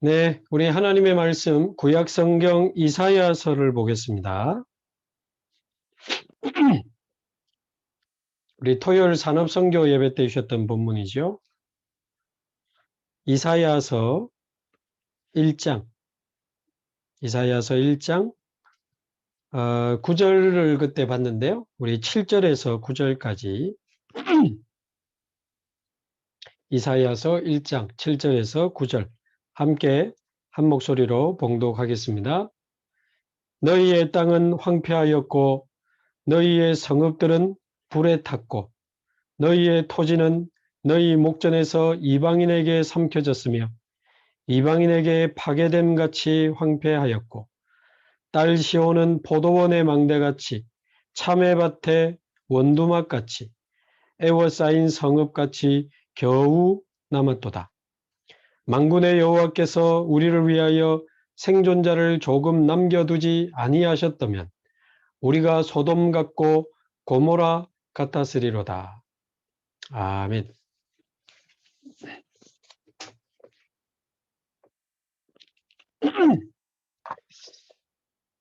네, 우리 하나님의 말씀 구약 성경 이사야서를 보겠습니다. 우리 토요일 산업선교 예배 때 주셨던 본문이죠. 이사야서 1장, 이사야서 1장 9절을 그때 봤는데요. 우리 7절에서 9절까지 이사야서 1장 7절에서 9절 함께 한 목소리로 봉독하겠습니다. 너희의 땅은 황폐하였고 너희의 성읍들은 불에 탔고 너희의 토지는 너희 목전에서 이방인에게 삼켜졌으며 이방인에게 파괴됨 같이 황폐하였고 딸 시온은 포도원의 망대같이 참외밭의 원두막같이 애워싸인 성읍같이 겨우 남았도다. 만군의 여호와께서 우리를 위하여 생존자를 조금 남겨두지 아니하셨다면 우리가 소돔 같고 고모라 같았으리로다. 아멘.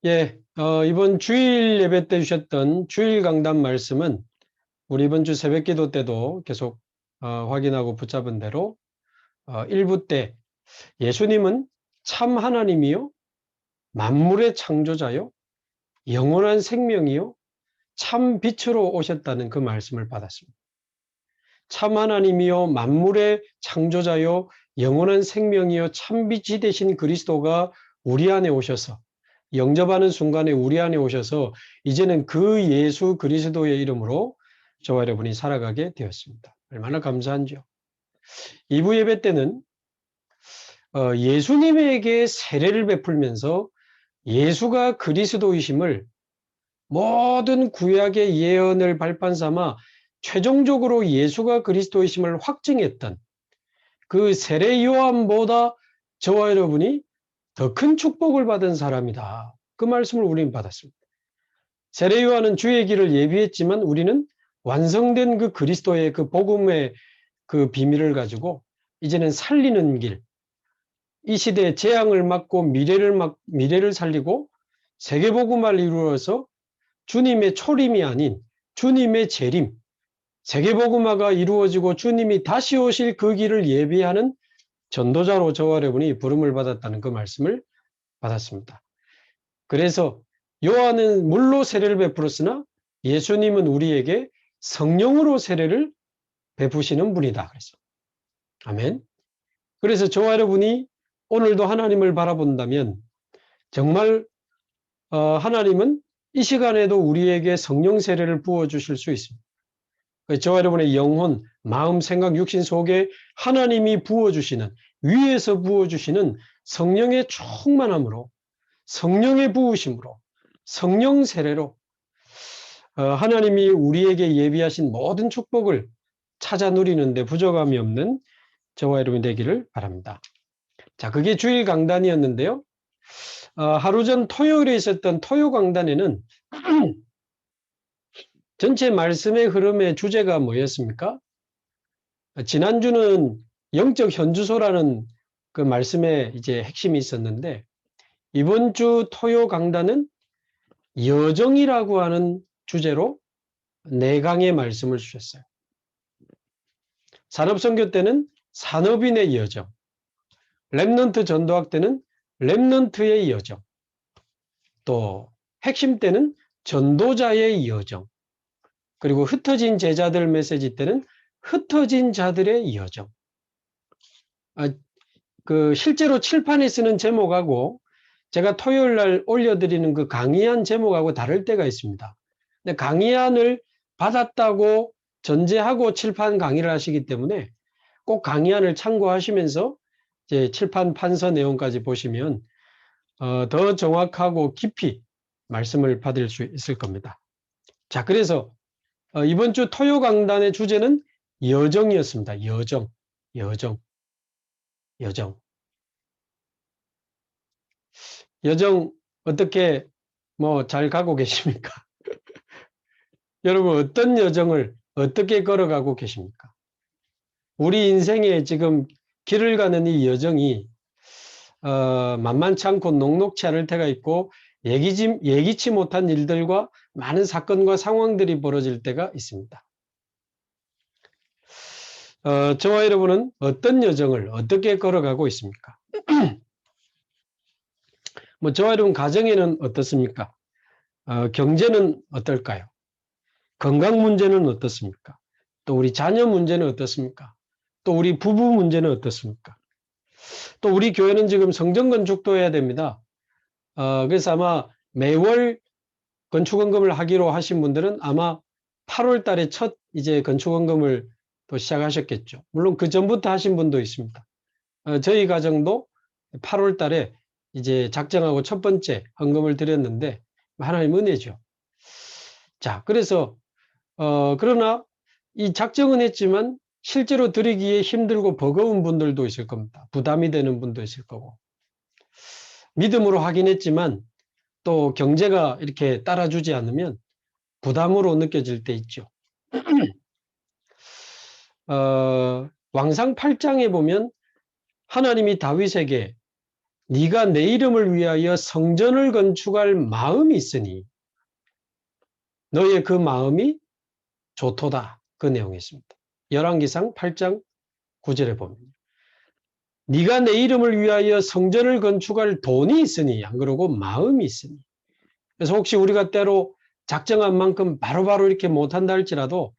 예, 이번 주일 예배 때 주셨던 주일 강단 말씀은 우리 이번 주 새벽 기도 때도 계속 확인하고 붙잡은 대로 1부 때 예수님은 참 하나님이요, 만물의 창조자요, 영원한 생명이요, 참 빛으로 오셨다는 그 말씀을 받았습니다. 참 하나님이요, 만물의 창조자요, 영원한 생명이요, 참 빛이 되신 그리스도가 우리 안에 오셔서 영접하는 순간에 우리 안에 오셔서 이제는 그 예수 그리스도의 이름으로 저와 여러분이 살아가게 되었습니다. 얼마나 감사한지요. 2부 예배 때는 예수님에게 세례를 베풀면서 예수가 그리스도이심을 모든 구약의 예언을 발판 삼아 최종적으로 예수가 그리스도이심을 확증했던 그 세례 요한보다 저와 여러분이 더 큰 축복을 받은 사람이다. 그 말씀을 우리는 받았습니다. 세례 요한은 주의 길을 예비했지만 우리는 완성된 그 그리스도의 그 복음의 그 비밀을 가지고 이제는 살리는 길, 이 시대의 재앙을 막고 미래를 살리고 세계복음화를 이루어서 주님의 초림이 아닌 주님의 재림, 세계복음화가 이루어지고 주님이 다시 오실 그 길을 예비하는 전도자로 저와 여러분이 부름을 받았다는 그 말씀을 받았습니다. 그래서 요한은 물로 세례를 베풀었으나 예수님은 우리에게 성령으로 세례를 베푸시는 분이다. 그래서 아멘. 그래서 저와 여러분이 오늘도 하나님을 바라본다면 정말 하나님은 이 시간에도 우리에게 성령 세례를 부어주실 수 있습니다. 저와 여러분의 영혼, 마음, 생각, 육신 속에 하나님이 부어주시는, 위에서 부어주시는 성령의 충만함으로, 성령의 부으심으로, 성령 세례로 하나님이 우리에게 예비하신 모든 축복을 찾아 누리는데 부족함이 없는 저와 여러분이 되기를 바랍니다. 자, 그게 주일 강단이었는데요. 하루 전 토요일에 있었던 토요 강단에는 전체 말씀의 흐름의 주제가 뭐였습니까? 지난주는 영적 현주소라는 그 말씀에 이제 핵심이 있었는데 이번 주 토요 강단은 여정이라고 하는 주제로 4강의 말씀을 주셨어요. 산업선교 때는 산업인의 여정, 렘넌트 전도학 때는 렘넌트의 여정, 또 핵심 때는 전도자의 여정, 그리고 흩어진 제자들 메시지 때는 흩어진 자들의 여정. 실제로 칠판에 쓰는 제목하고 제가 토요일 날 올려드리는 그 강의안 제목하고 다를 때가 있습니다. 근데 강의안을 받았다고 전제하고 칠판 강의를 하시기 때문에 꼭 강의안을 참고하시면서 이제 칠판 판서 내용까지 보시면 더 정확하고 깊이 말씀을 받을 수 있을 겁니다. 자, 그래서 이번 주 토요 강단의 주제는 여정이었습니다. 여정. 여정 어떻게 잘 가고 계십니까? 여러분 어떤 여정을 어떻게 걸어가고 계십니까? 우리 인생에 지금 길을 가는 이 여정이 만만치 않고 녹록치 않을 때가 있고 예기치 못한 일들과 많은 사건과 상황들이 벌어질 때가 있습니다. 저와 여러분은 어떤 여정을 어떻게 걸어가고 있습니까? 뭐 저와 여러분 가정에는 어떻습니까? 경제는 어떨까요? 건강 문제는 어떻습니까? 또 우리 자녀 문제는 어떻습니까? 또 우리 부부 문제는 어떻습니까? 또 우리 교회는 지금 성전 건축도 해야 됩니다. 그래서 아마 매월 건축원금을 하기로 하신 분들은 아마 8월 달에 첫 이제 건축원금을 또 시작하셨겠죠. 물론 그 전부터 하신 분도 있습니다. 저희 가정도 8월 달에 이제 작정하고 첫 번째 헌금을 드렸는데 하나님 은혜죠. 자, 그래서 그러나 이 작정은 했지만 실제로 드리기에 힘들고 버거운 분들도 있을 겁니다. 부담이 되는 분도 있을 거고. 믿음으로 하긴 했지만 또 경제가 이렇게 따라주지 않으면 부담으로 느껴질 때 있죠. 왕상 8장에 보면 하나님이 다윗에게 네가 내 이름을 위하여 성전을 건축할 마음이 있으니 너의 그 마음이 좋도다. 그 내용이 있습니다. 열왕기상 8장 9절에 보면 네가 내 이름을 위하여 성전을 건축할 돈이 있으니 안 그러고 마음이 있으니. 그래서 혹시 우리가 때로 작정한 만큼 바로바로 이렇게 못한다 할지라도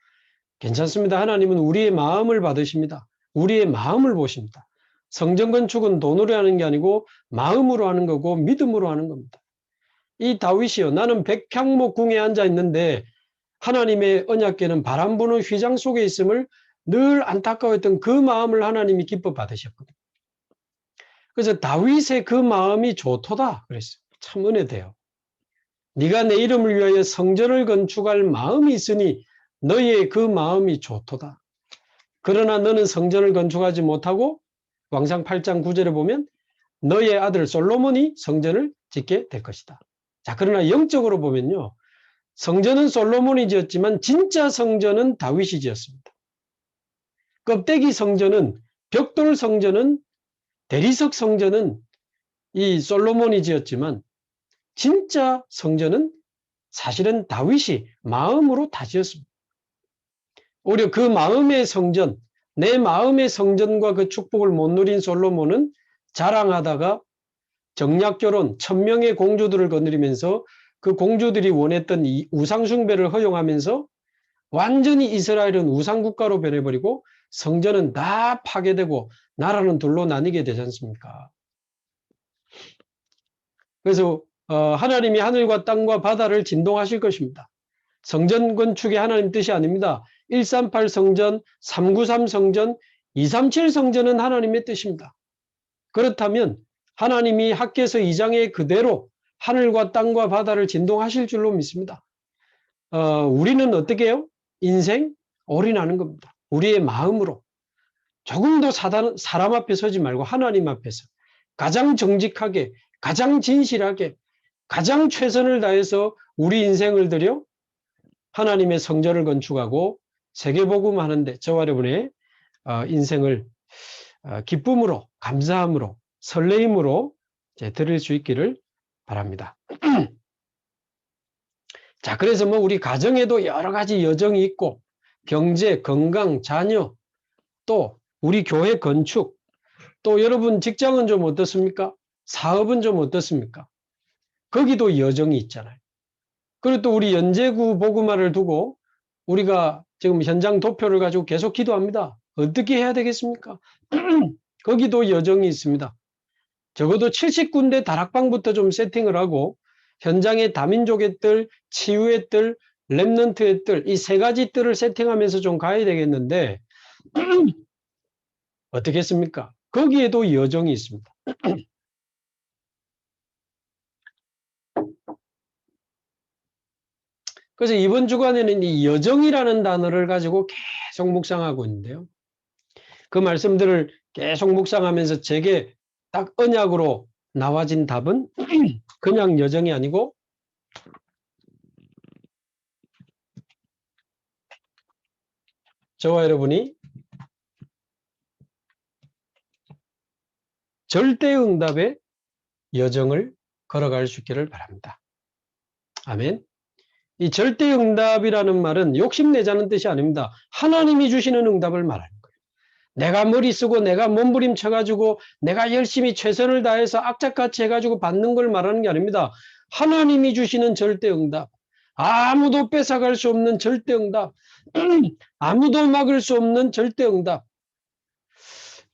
괜찮습니다. 하나님은 우리의 마음을 받으십니다. 우리의 마음을 보십니다. 성전 건축은 돈으로 하는 게 아니고 마음으로 하는 거고 믿음으로 하는 겁니다. 이 다윗이요. 나는 백향목 궁에 앉아 있는데 하나님의 언약궤는 바람 부는 휘장 속에 있음을 늘 안타까워했던 그 마음을 하나님이 기뻐 받으셨거든요. 그래서 다윗의 그 마음이 좋도다 그랬어요. 참 은혜돼요. 네가 내 이름을 위하여 성전을 건축할 마음이 있으니 너의 그 마음이 좋도다. 그러나 너는 성전을 건축하지 못하고 왕상 8장 9절에 보면 너의 아들 솔로몬이 성전을 짓게 될 것이다. 자, 그러나 영적으로 보면요. 성전은 솔로몬이 지었지만 진짜 성전은 다윗이 지었습니다. 껍데기 성전은 벽돌 성전은 대리석 성전은 이 솔로몬이 지었지만 진짜 성전은 사실은 다윗이 마음으로 다 지었습니다. 오히려 그 마음의 성전, 내 마음의 성전과 그 축복을 못 누린 솔로몬은 자랑하다가 정략결혼 1000명의 공주들을 거느리면서 그 공주들이 원했던 이 우상숭배를 허용하면서 완전히 이스라엘은 우상국가로 변해버리고 성전은 다 파괴되고 나라는 둘로 나뉘게 되지 않습니까? 그래서 하나님이 하늘과 땅과 바다를 진동하실 것입니다. 성전 건축이 하나님 뜻이 아닙니다. 138 성전, 393 성전, 237 성전은 하나님의 뜻입니다. 그렇다면 하나님이 학개서 2장에 그대로 하늘과 땅과 바다를 진동하실 줄로 믿습니다. 우리는 어떻게 해요? 인생 올인하는 겁니다. 우리의 마음으로. 조금 더 사람 앞에 서지 말고 하나님 앞에서 가장 정직하게, 가장 진실하게, 가장 최선을 다해서 우리 인생을 들여 하나님의 성전을 건축하고 세계복음하는데 저와 여러분의 인생을 기쁨으로, 감사함으로, 설레임으로 드릴 수 있기를 바랍니다. 자, 그래서 뭐 우리 가정에도 여러 가지 여정이 있고 경제, 건강, 자녀, 또 우리 교회 건축, 또 여러분 직장은 좀 어떻습니까? 사업은 좀 어떻습니까? 거기도 여정이 있잖아요. 그리고 또 우리 연제구 복음화를 두고 우리가 지금 현장 도표를 가지고 계속 기도합니다. 어떻게 해야 되겠습니까? 거기도 여정이 있습니다. 적어도 70군데 다락방부터 좀 세팅을 하고 현장에 다민족의 뜰, 치유의 뜰, 랩넌트의 뜰, 이 세 가지 뜰을 세팅하면서 좀 가야 되겠는데 어떻게 했습니까? 거기에도 여정이 있습니다. 그래서 이번 주간에는 이 여정이라는 단어를 가지고 계속 묵상하고 있는데요. 그 말씀들을 계속 묵상하면서 제게 딱 언약으로 나와진 답은 그냥 여정이 아니고 저와 여러분이 절대응답의 여정을 걸어갈 수 있기를 바랍니다. 아멘. 이 절대응답이라는 말은 욕심내자는 뜻이 아닙니다. 하나님이 주시는 응답을 말하는 거예요. 내가 머리 쓰고 내가 몸부림쳐가지고 내가 열심히 최선을 다해서 악착같이 해가지고 받는 걸 말하는 게 아닙니다. 하나님이 주시는 절대응답, 아무도 뺏어갈 수 없는 절대응답, 아무도 막을 수 없는 절대응답,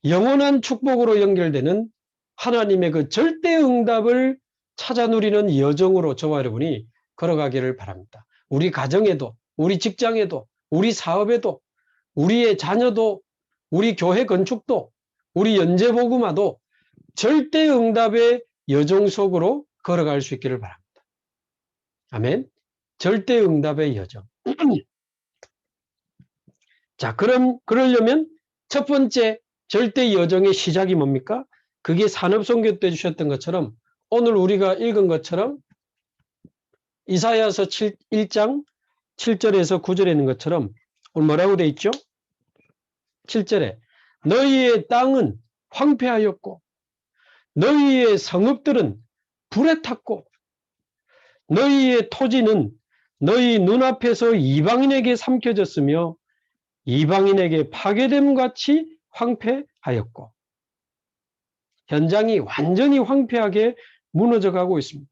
영원한 축복으로 연결되는 하나님의 그 절대응답을 찾아 누리는 여정으로 저와 여러분이 걸어가기를 바랍니다. 우리 가정에도, 우리 직장에도, 우리 사업에도, 우리의 자녀도, 우리 교회 건축도, 우리 연재복음화도 절대응답의 여정 속으로 걸어갈 수 있기를 바랍니다. 아멘. 절대응답의 여정. 자, 그러려면 첫 번째 절대 여정의 시작이 뭡니까? 그게 산업선교 때 주셨던 것처럼 오늘 우리가 읽은 것처럼 이사야서 1장 7절에서 9절에 있는 것처럼 오늘 뭐라고 돼 있죠? 7절에 너희의 땅은 황폐하였고 너희의 성읍들은 불에 탔고 너희의 토지는 너희 눈앞에서 이방인에게 삼켜졌으며 이방인에게 파괴됨 같이 황폐하였고 현장이 완전히 황폐하게 무너져 가고 있습니다.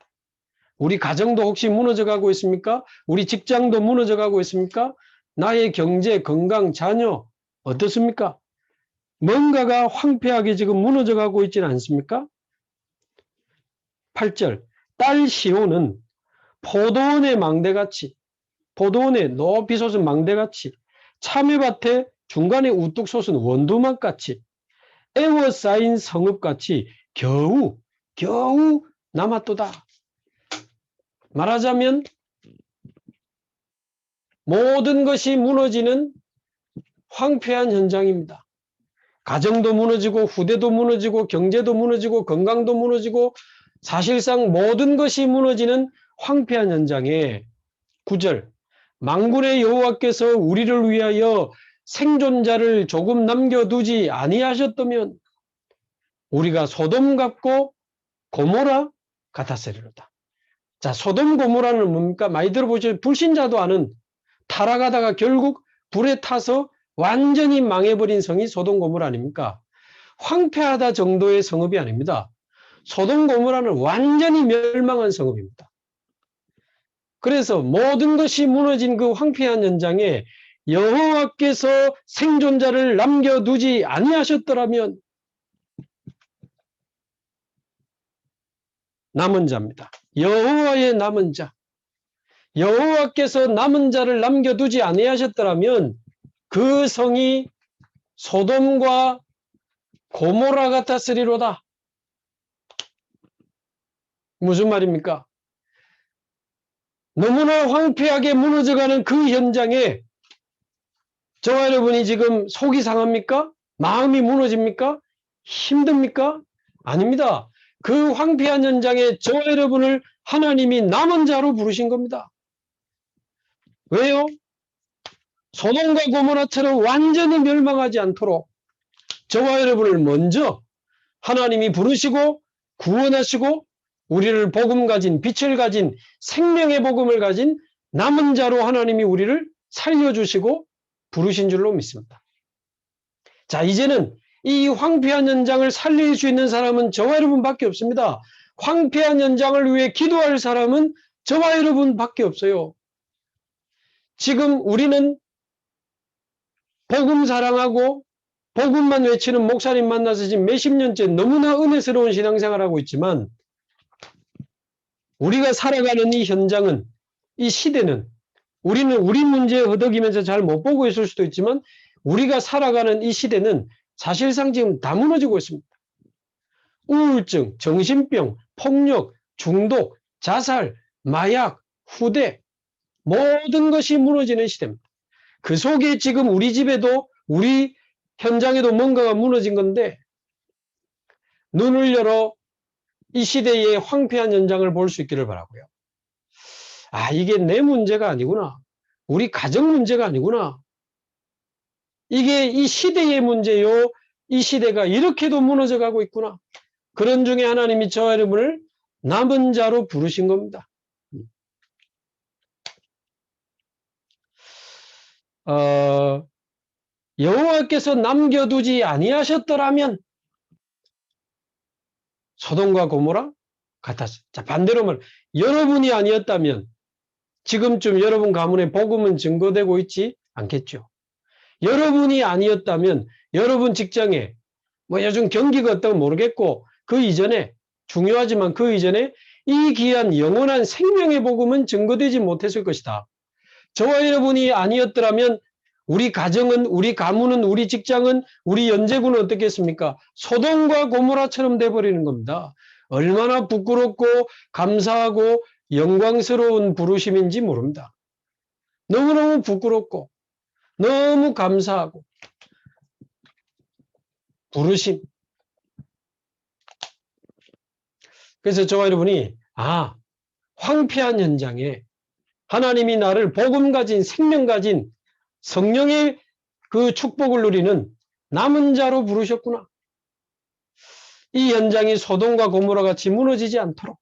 우리 가정도 혹시 무너져 가고 있습니까? 우리 직장도 무너져 가고 있습니까? 나의 경제, 건강, 자녀 어떻습니까? 뭔가가 황폐하게 지금 무너져 가고 있지는 않습니까? 8절 딸 시온은 포도원의 망대같이 포도원에 높이 솟은 망대같이 참외밭에 중간에 우뚝 솟은 원두막같이 에워싸인 성읍같이 겨우 남았도다. 말하자면 모든 것이 무너지는 황폐한 현장입니다. 가정도 무너지고 후대도 무너지고 경제도 무너지고 건강도 무너지고 사실상 모든 것이 무너지는 황폐한 현장에 9절 만군의 여호와께서 우리를 위하여 생존자를 조금 남겨두지 아니하셨다면 우리가 소돔 같고 고모라 같았으리로다. 자, 소돔 고모라는 뭡니까? 많이 들어보죠. 불신자도 아는 타락하다가 결국 불에 타서 완전히 망해버린 성이 소돔 고모라 아닙니까? 황폐하다 정도의 성읍이 아닙니다. 소돔 고모라는 완전히 멸망한 성읍입니다. 그래서 모든 것이 무너진 그 황폐한 현장에 여호와께서 생존자를 남겨두지 아니하셨더라면 남은 자입니다. 여호와의 남은 자. 여호와께서 남은 자를 남겨두지 아니하셨더라면 그 성이 소돔과 고모라 같았으리로다. 무슨 말입니까? 너무나 황폐하게 무너져가는 그 현장에 저와 여러분이 지금 속이 상합니까? 마음이 무너집니까? 힘듭니까? 아닙니다. 그 황폐한 현장에 저와 여러분을 하나님이 남은 자로 부르신 겁니다. 왜요? 소돔과 고모라처럼 완전히 멸망하지 않도록 저와 여러분을 먼저 하나님이 부르시고 구원하시고 우리를 복음 가진 빛을 가진 생명의 복음을 가진 남은 자로 하나님이 우리를 살려주시고 부르신 줄로 믿습니다. 자, 이제는 이 황폐한 현장을 살릴 수 있는 사람은 저와 여러분밖에 없습니다. 황폐한 현장을 위해 기도할 사람은 저와 여러분밖에 없어요. 지금 우리는 복음 사랑하고 복음만 외치는 목사님 만나서 지금 몇십 년째 너무나 은혜스러운 신앙생활하고 있지만 우리가 살아가는 이 현장은, 이 시대는 우리는 우리 문제에 허덕이면서 잘 못 보고 있을 수도 있지만 우리가 살아가는 이 시대는 사실상 지금 다 무너지고 있습니다. 우울증, 정신병, 폭력, 중독, 자살, 마약, 후대 모든 것이 무너지는 시대입니다. 그 속에 지금 우리 집에도 우리 현장에도 뭔가가 무너진 건데 눈을 열어 이 시대의 황폐한 현장을 볼 수 있기를 바라고요. 아, 이게 내 문제가 아니구나. 우리 가정 문제가 아니구나. 이게 이 시대의 문제요. 이 시대가 이렇게도 무너져 가고 있구나. 그런 중에 하나님이 저와 여러분을 남은 자로 부르신 겁니다. 여호와께서 남겨두지 아니하셨더라면 소돔과 고모라 같았어요. 자, 반대로 말, 여러분이 아니었다면 지금쯤 여러분 가문에 복음은 증거되고 있지 않겠죠. 여러분이 아니었다면 여러분 직장에 뭐 요즘 경기가 어떤지 모르겠고 그 이전에 중요하지만 그 이전에 이 귀한 영원한 생명의 복음은 증거되지 못했을 것이다. 저와 여러분이 아니었더라면 우리 가정은, 우리 가문은, 우리 직장은, 우리 연제군은 어떻겠습니까? 소돔과 고모라처럼 돼버리는 겁니다. 얼마나 부끄럽고 감사하고 영광스러운 부르심인지 모릅니다. 너무너무 부끄럽고 너무 감사하고 부르심. 그래서 저와 여러분이 황폐한 현장에 하나님이 나를 복음 가진 생명 가진 성령의 그 축복을 누리는 남은 자로 부르셨구나. 이 현장이 소돔과 고모라 같이 무너지지 않도록.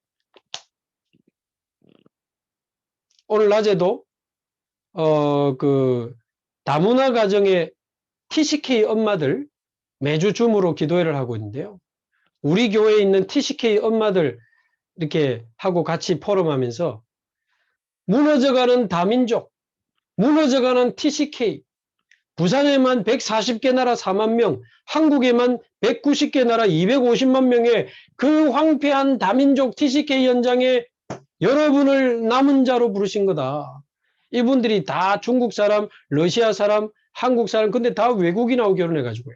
오늘 낮에도 다문화 가정의 TCK 엄마들 매주 줌으로 기도회를 하고 있는데요. 우리 교회에 있는 TCK 엄마들 이렇게 하고 같이 포럼하면서 무너져가는 다민족, 무너져가는 TCK, 부산에만 140개 나라 4만 명, 한국에만 190개 나라 250만 명의 그 황폐한 다민족 TCK 현장에 여러분을 남은 자로 부르신 거다. 이분들이 다 중국 사람, 러시아 사람, 한국 사람, 근데 다 외국인하고 결혼해가지고요.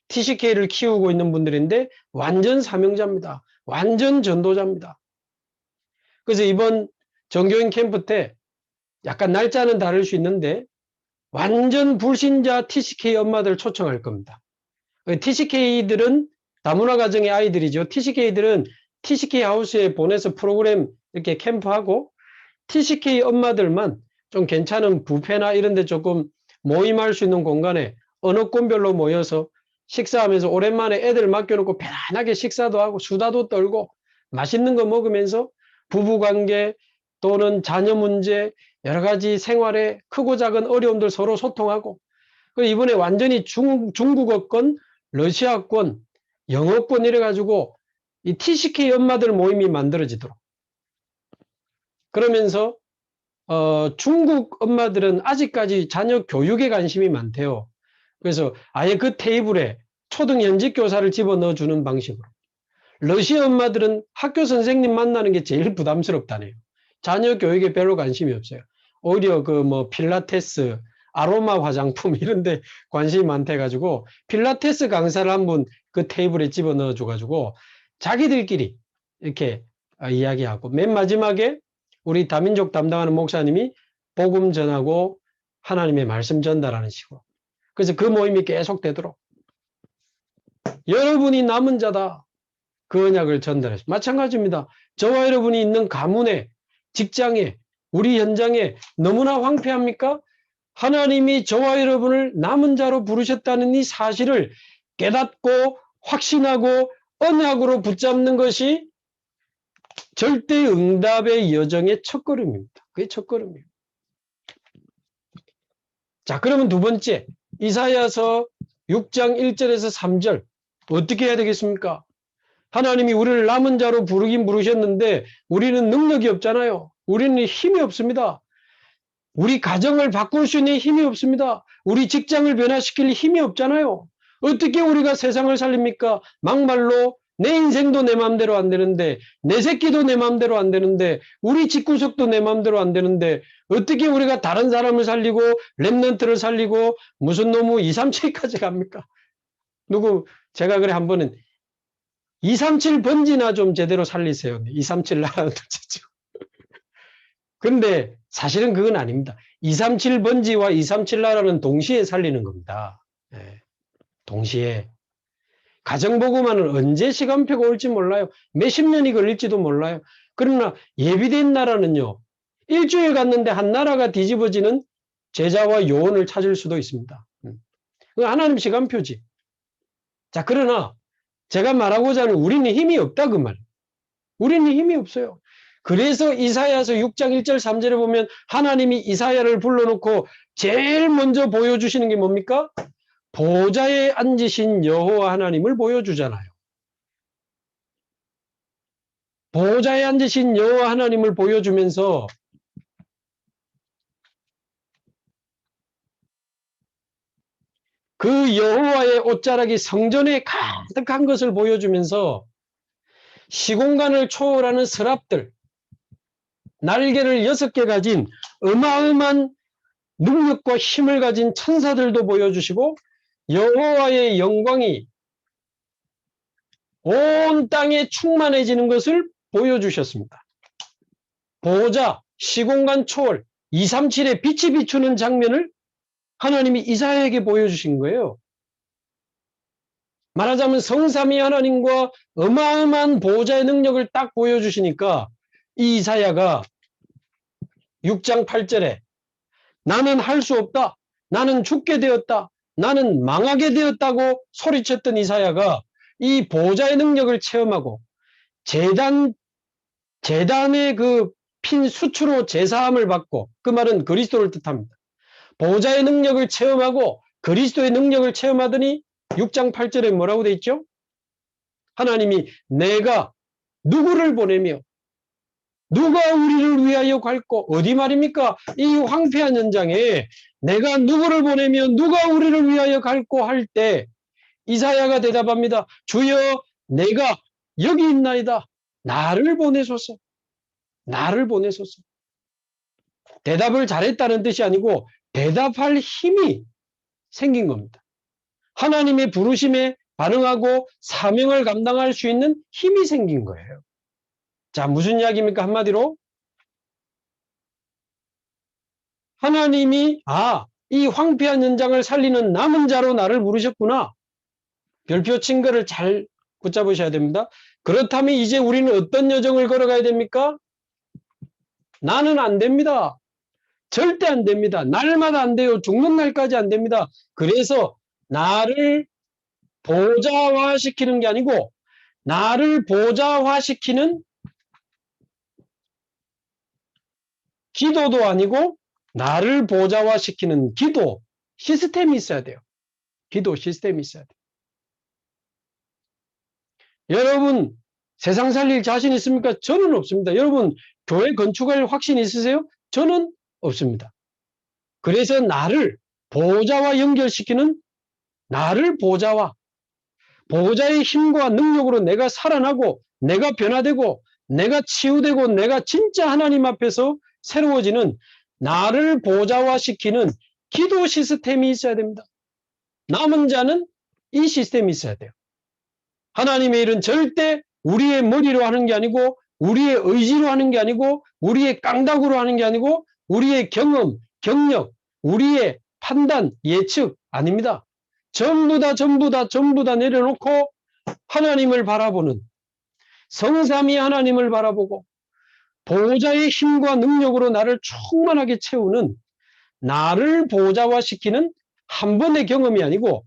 TCK를 키우고 있는 분들인데 완전 사명자입니다. 완전 전도자입니다. 그래서 이번 전교인 캠프 때 약간 날짜는 다를 수 있는데 완전 불신자 TCK 엄마들 초청할 겁니다. TCK들은 다문화 가정의 아이들이죠. TCK들은 TCK 하우스에 보내서 프로그램 이렇게 캠프하고 TCK 엄마들만 좀 괜찮은 뷔페나 이런 데 조금 모임할 수 있는 공간에 언어권별로 모여서 식사하면서 오랜만에 애들 맡겨놓고 편안하게 식사도 하고 수다도 떨고 맛있는 거 먹으면서 부부관계 또는 자녀 문제 여러 가지 생활에 크고 작은 어려움들 서로 소통하고 이번에 완전히 중국어권, 러시아권, 영어권 이래가지고 이 TCK 엄마들 모임이 만들어지도록 그러면서 중국 엄마들은 아직까지 자녀 교육에 관심이 많대요. 그래서 아예 그 테이블에 초등 현직 교사를 집어넣어 주는 방식으로 러시아 엄마들은 학교 선생님 만나는 게 제일 부담스럽다네요. 자녀 교육에 별로 관심이 없어요. 오히려 필라테스, 아로마 화장품 이런 데 관심이 많대 가지고 필라테스 강사를 한 분 그 테이블에 집어넣어 줘 가지고 자기들끼리 이렇게 이야기하고 맨 마지막에 우리 다민족 담당하는 목사님이 복음 전하고 하나님의 말씀 전달하는 식으로. 그래서 그 모임이 계속 되도록 여러분이 남은 자다. 그 언약을 전달했습니다. 마찬가지입니다. 저와 여러분이 있는 가문에, 직장에, 우리 현장에 너무나 황폐합니까? 하나님이 저와 여러분을 남은 자로 부르셨다는 이 사실을 깨닫고 확신하고 언약으로 붙잡는 것이 절대 응답의 여정의 첫걸음입니다. 그게 첫걸음이에요. 자, 그러면 두 번째, 이사야서 6장 1절에서 3절 어떻게 해야 되겠습니까? 하나님이 우리를 남은 자로 부르긴 부르셨는데 우리는 능력이 없잖아요. 우리는 힘이 없습니다. 우리 가정을 바꿀 수 있는 힘이 없습니다. 우리 직장을 변화시킬 힘이 없잖아요. 어떻게 우리가 세상을 살립니까? 막말로 내 인생도 내 마음대로 안 되는데 내 새끼도 내 마음대로 안 되는데 우리 집구석도 내 마음대로 안 되는데 어떻게 우리가 다른 사람을 살리고 랩런트를 살리고 무슨 놈의 2, 3, 7까지 갑니까? 제가 그래 한 번은 237 번지나 좀 제대로 살리세요. 237 나라는 도대체. 근데 사실은 그건 아닙니다. 237 번지와 237 나라는 동시에 살리는 겁니다. 예, 동시에. 가정보고만은 언제 시간표가 올지 몰라요. 몇십 년이 걸릴지도 몰라요. 그러나 예비된 나라는요. 일주일 갔는데 한 나라가 뒤집어지는 제자와 요원을 찾을 수도 있습니다. 그건 하나님 시간표지. 자, 그러나 제가 말하고자 하는 우리는 힘이 없다 그 말. 우리는 힘이 없어요. 그래서 이사야서 6장 1절 3절에 보면 하나님이 이사야를 불러놓고 제일 먼저 보여주시는 게 뭡니까? 보좌에 앉으신 여호와 하나님을 보여주잖아요. 보좌에 앉으신 여호와 하나님을 보여주면서 그 여호와의 옷자락이 성전에 가득한 것을 보여주면서 시공간을 초월하는 서랍들, 날개를 6개 가진 어마어마한 능력과 힘을 가진 천사들도 보여주시고 여호와의 영광이 온 땅에 충만해지는 것을 보여주셨습니다. 보좌, 시공간 초월, 237의 빛이 비추는 장면을 하나님이 이사야에게 보여주신 거예요. 말하자면 성삼위 하나님과 어마어마한 보좌의 능력을 딱 보여주시니까 이 이사야가 6장 8절에 나는 할 수 없다. 나는 죽게 되었다. 나는 망하게 되었다고 소리쳤던 이사야가 이 보좌의 능력을 체험하고 재단의 그 핀 수추로 제사함을 받고 그 말은 그리스도를 뜻합니다. 보좌의 능력을 체험하고 그리스도의 능력을 체험하더니 6장 8절에 뭐라고 돼 있죠? 하나님이 내가 누구를 보내며 누가 우리를 위하여 갈고 어디 말입니까? 이 황폐한 현장에 내가 누구를 보내며 누가 우리를 위하여 갈고 할 때 이사야가 대답합니다. 주여 내가 여기 있나이다. 나를 보내소서. 나를 보내소서. 대답을 잘했다는 뜻이 아니고 대답할 힘이 생긴 겁니다. 하나님의 부르심에 반응하고 사명을 감당할 수 있는 힘이 생긴 거예요. 자, 무슨 이야기입니까? 한마디로 하나님이 이 황폐한 현장을 살리는 남은 자로 나를 부르셨구나. 별표 친 거를 잘 붙잡으셔야 됩니다. 그렇다면 이제 우리는 어떤 여정을 걸어가야 됩니까? 나는 안 됩니다. 절대 안 됩니다. 날마다 안 돼요. 죽는 날까지 안 됩니다. 그래서 나를 보좌화시키는 게 아니고 나를 보좌화시키는 기도도 아니고 나를 보좌화시키는 기도 시스템이 있어야 돼요. 기도 시스템이 있어야 돼요. 여러분 세상 살릴 자신 있습니까? 저는 없습니다. 여러분 교회 건축할 확신 있으세요? 저는 없습니다. 그래서 나를 보좌와 연결시키는 나를 보좌의 힘과 능력으로 내가 살아나고 내가 변화되고 내가 치유되고 내가 진짜 하나님 앞에서 새로워지는 나를 보좌화시키는 기도 시스템이 있어야 됩니다. 남은 자는 이 시스템이 있어야 돼요. 하나님의 일은 절대 우리의 머리로 하는 게 아니고 우리의 의지로 하는 게 아니고 우리의 깡다구로 하는 게 아니고 우리의 경험, 경력, 우리의 판단, 예측 아닙니다. 전부 다 내려놓고 하나님을 바라보는 성삼위 하나님을 바라보고 보호자의 힘과 능력으로 나를 충만하게 채우는 나를 보호자화시키는 한 번의 경험이 아니고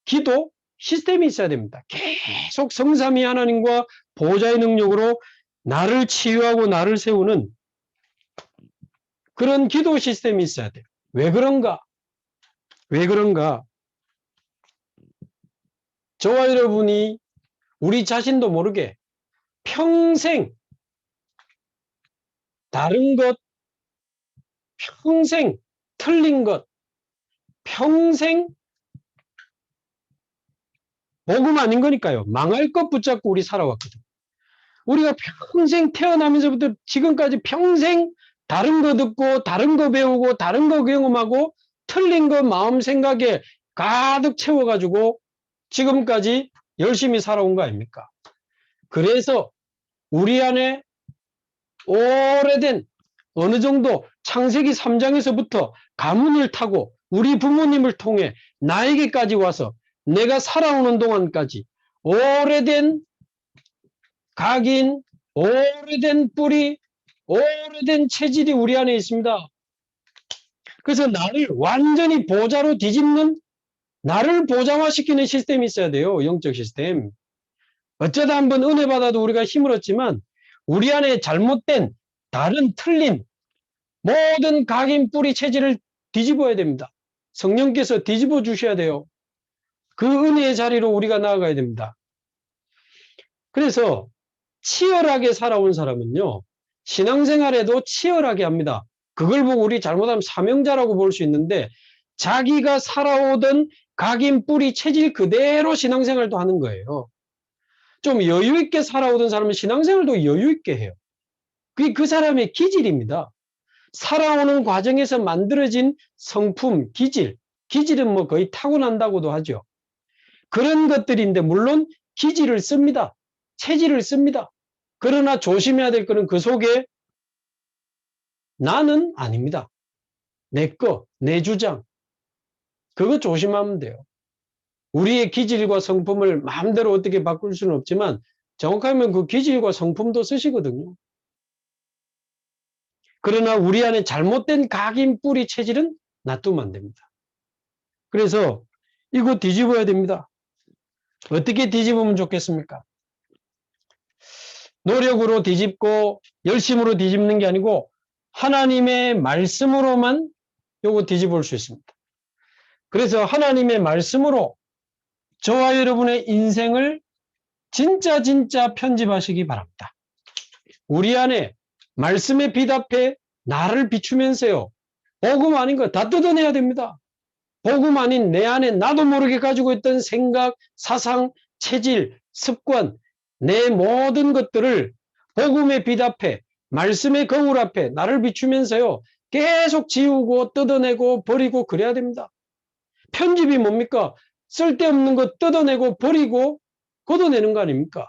기도 시스템이 있어야 됩니다. 계속 성삼위 하나님과 보호자의 능력으로 나를 치유하고 나를 세우는 그런 기도 시스템이 있어야 돼요. 왜 그런가? 왜 그런가? 저와 여러분이 우리 자신도 모르게 평생 다른 것, 평생 틀린 것, 평생 복음 아닌 거니까요. 망할 것 붙잡고 우리 살아왔거든요. 우리가 평생 태어나면서부터 지금까지 평생 다른 거 듣고 다른 거 배우고 다른 거 경험하고 틀린 거 마음 생각에 가득 채워가지고 지금까지 열심히 살아온 거 아닙니까? 그래서 우리 안에 오래된 어느 정도 창세기 3장에서부터 가문을 타고 우리 부모님을 통해 나에게까지 와서 내가 살아오는 동안까지 오래된 각인, 오래된 뿌리, 오래된 체질이 우리 안에 있습니다. 그래서 나를 완전히 보좌로 뒤집는 나를 보좌화시키는 시스템이 있어야 돼요. 영적 시스템. 어쩌다 한번 은혜 받아도 우리가 힘을 얻지만 우리 안에 잘못된 다른 틀린 모든 각인 뿌리 체질을 뒤집어야 됩니다. 성령께서 뒤집어 주셔야 돼요. 그 은혜의 자리로 우리가 나아가야 됩니다. 그래서 치열하게 살아온 사람은요, 신앙생활에도 치열하게 합니다. 그걸 보고 우리 잘못하면 사명자라고 볼 수 있는데 자기가 살아오던 각인 뿌리 체질 그대로 신앙생활도 하는 거예요. 좀 여유 있게 살아오던 사람은 신앙생활도 여유 있게 해요. 그게 그 사람의 기질입니다. 살아오는 과정에서 만들어진 성품, 기질은 뭐 거의 타고난다고도 하죠. 그런 것들인데 물론 기질을 씁니다. 체질을 씁니다. 그러나 조심해야 될 것은 그 속에 나는 아닙니다. 내 거, 내 주장. 그거 조심하면 돼요. 우리의 기질과 성품을 마음대로 어떻게 바꿀 수는 없지만 정확하면 그 기질과 성품도 쓰시거든요. 그러나 우리 안에 잘못된 각인 뿌리 체질은 놔두면 안 됩니다. 그래서 이거 뒤집어야 됩니다. 어떻게 뒤집으면 좋겠습니까? 노력으로 뒤집고 열심으로 뒤집는 게 아니고 하나님의 말씀으로만 요거 뒤집을 수 있습니다. 그래서 하나님의 말씀으로 저와 여러분의 인생을 진짜 편집하시기 바랍니다. 우리 안에 말씀에 빛 앞에 나를 비추면서요. 복음 아닌 거 다 뜯어내야 됩니다. 복음 아닌 내 안에 나도 모르게 가지고 있던 생각, 사상, 체질, 습관, 내 모든 것들을 복음의 빛 앞에, 말씀의 거울 앞에 나를 비추면서요. 계속 지우고 뜯어내고 버리고 그래야 됩니다. 편집이 뭡니까? 쓸데없는 거 뜯어내고 버리고 걷어내는 거 아닙니까?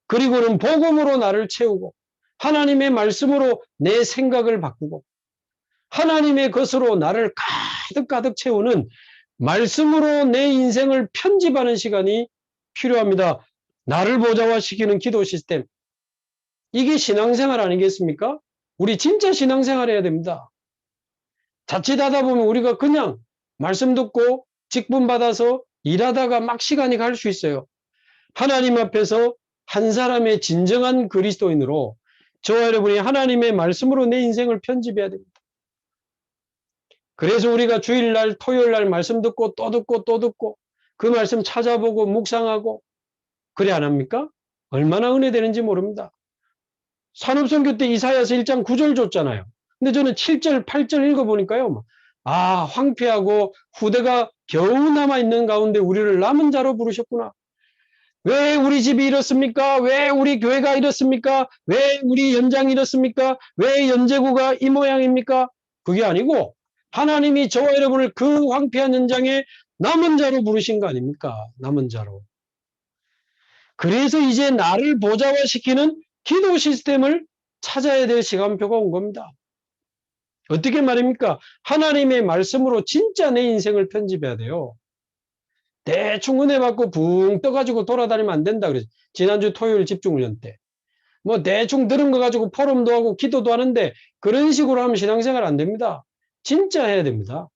그리고는 복음으로 나를 채우고 하나님의 말씀으로 내 생각을 바꾸고 하나님의 것으로 나를 가득 채우는 말씀으로 내 인생을 편집하는 시간이 필요합니다. 나를 보좌화시키는 기도 시스템. 이게 신앙생활 아니겠습니까? 우리 진짜 신앙생활 해야 됩니다. 자칫하다 보면 우리가 그냥 말씀 듣고 직분 받아서 일하다가 막 시간이 갈 수 있어요. 하나님 앞에서 한 사람의 진정한 그리스도인으로 저와 여러분이 하나님의 말씀으로 내 인생을 편집해야 됩니다. 그래서 우리가 주일날, 토요일날 말씀 듣고 또 듣고 그 말씀 찾아보고 묵상하고 그래 안 합니까? 얼마나 은혜되는지 모릅니다. 산업선교 때 이사야서 1장 9절 줬잖아요. 근데 저는 7절, 8절 읽어보니까요. 황폐하고 후대가 겨우 남아있는 가운데 우리를 남은 자로 부르셨구나. 왜 우리 집이 이렇습니까? 왜 우리 교회가 이렇습니까? 왜 우리 연장이 이렇습니까? 왜 연제구가 이 모양입니까? 그게 아니고 하나님이 저와 여러분을 그 황폐한 현장에 남은 자로 부르신 거 아닙니까? 남은 자로. 그래서 이제 나를 보좌화시키는 기도 시스템을 찾아야 될 시간표가 온 겁니다. 어떻게 말입니까? 하나님의 말씀으로 진짜 내 인생을 편집해야 돼요. 대충 은혜 받고 붕 떠가지고 돌아다니면 안 된다 그랬죠. 지난주 토요일 집중훈련 때. 뭐 대충 들은 거 가지고 포럼도 하고 기도도 하는데 그런 식으로 하면 신앙생활 안 됩니다. 진짜 해야 됩니다.